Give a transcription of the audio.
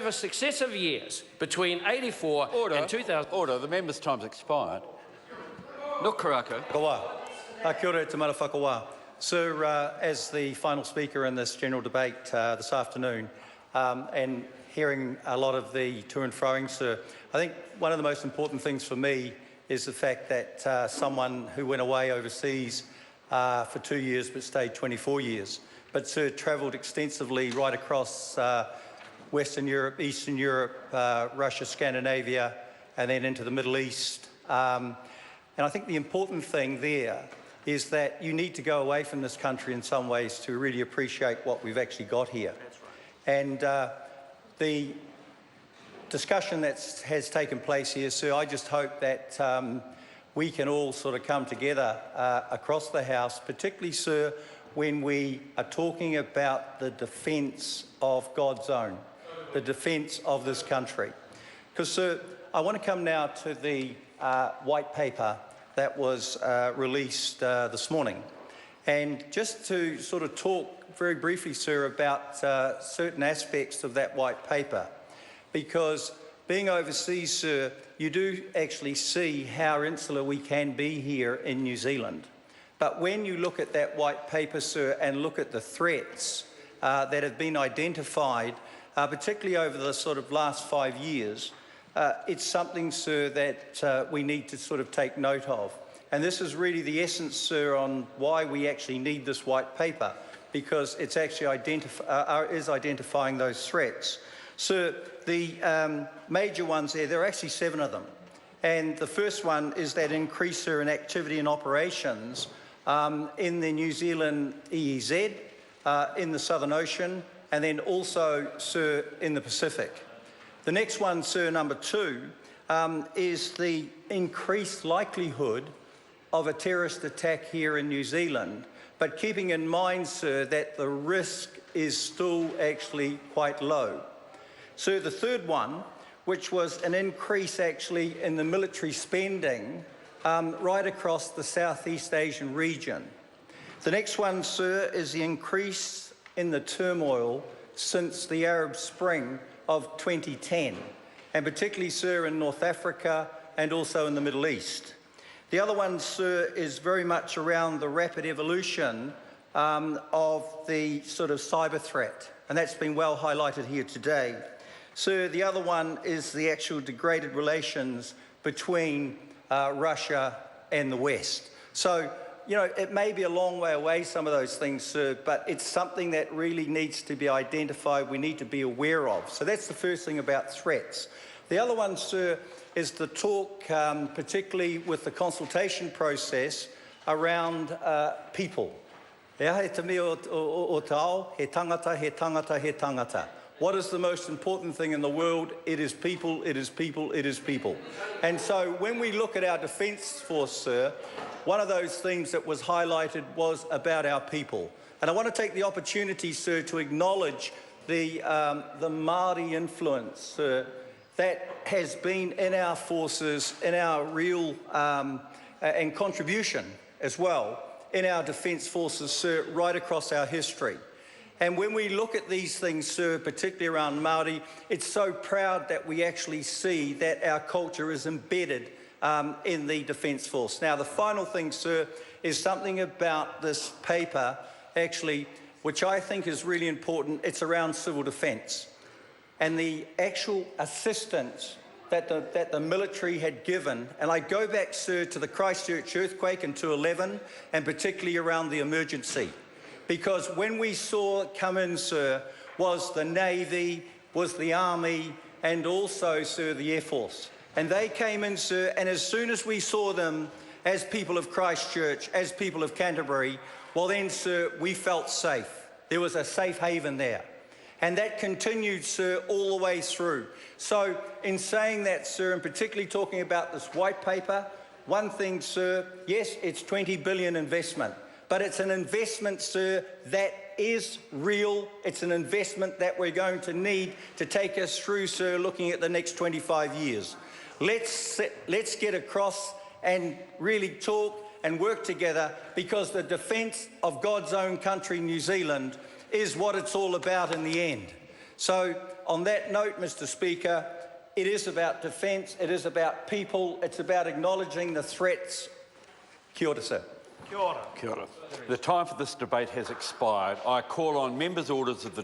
over successive years between 84 and 2000. Order. The member's time's expired. Look, Karako. Kia ora te mana whakawā. Sir, as the final speaker in this general debate this afternoon, and hearing a lot of the to and froing, sir, I think one of the most important things for me is the fact that someone who went away overseas for 2 years but stayed 24 years, but sir, travelled extensively right across Western Europe, Eastern Europe, Russia, Scandinavia, and then into the Middle East. And I think the important thing there is that you need to go away from this country in some ways to really appreciate what we've actually got here. That's right. And the discussion that has taken place here, sir, I just hope that we can all sort of come together across the House, particularly, sir, when we are talking about the defence of God's own, the defence of this country. Because, sir, I want to come now to the white paper that was released this morning. And just to sort of talk very briefly, sir, about certain aspects of that white paper, because being overseas, sir, you do actually see how insular we can be here in New Zealand. But when you look at that white paper, sir, and look at the threats that have been identified, particularly over the sort of last 5 years, it's something, sir, that we need to sort of take note of. And this is really the essence, sir, on why we actually need this white paper, because it's actually identifying those threats. Sir, the major ones there are actually 7 of them. And the first one is that increase, sir, in activity and operations in the New Zealand EEZ, in the Southern Ocean, and then also, sir, in the Pacific. The next one, sir, number 2, is the increased likelihood of a terrorist attack here in New Zealand, but keeping in mind, sir, that the risk is still actually quite low. So the third one, which was an increase actually in the military spending right across the Southeast Asian region. The next one, sir, is the increase in the turmoil since the Arab Spring of 2010, and particularly, sir, in North Africa and also in the Middle East. The other one, sir, is very much around the rapid evolution of the sort of cyber threat, and that's been well highlighted here today. Sir, the other one is the actual degraded relations between Russia and the West. So, you know, it may be a long way away, some of those things, sir, but it's something that really needs to be identified, we need to be aware of. So that's the first thing about threats. The other one, sir, is the talk, particularly with the consultation process, around people. Ea he te mea o te ao, he tangata, he tangata, he tangata. What is the most important thing in the world? It is people, it is people, it is people. And so when we look at our Defence Force, sir, one of those things that was highlighted was about our people. And I want to take the opportunity, sir, to acknowledge the Māori influence, sir, that has been in our forces, in our real and contribution as well in our Defence Forces, sir, right across our history. And when we look at these things, sir, particularly around Māori, it's so proud that we actually see that our culture is embedded in the Defence Force. Now, the final thing, sir, is something about this paper, actually, which I think is really important. It's around civil defence and the actual assistance that the military had given. And I go back, sir, to the Christchurch earthquake in 2011, and particularly around the emergency. Because when we saw it come in, sir, was the Navy, was the Army, and also, sir, the Air Force. And they came in, sir, and as soon as we saw them as people of Christchurch, as people of Canterbury, well then, sir, we felt safe. There was a safe haven there. And that continued, sir, all the way through. So in saying that, sir, and particularly talking about this white paper, one thing, sir, yes, it's 20 billion investment. But it's an investment, sir, that is real. It's an investment that we're going to need to take us through, sir, looking at the next 25 years. Let's get across and really talk and work together, because the defence of God's own country, New Zealand, is what it's all about in the end. So on that note, Mr Speaker, it is about defence, it is about people, it's about acknowledging the threats. Kia ora, sir. Kia ora. Kia ora. The time for this debate has expired. I call on members' orders of the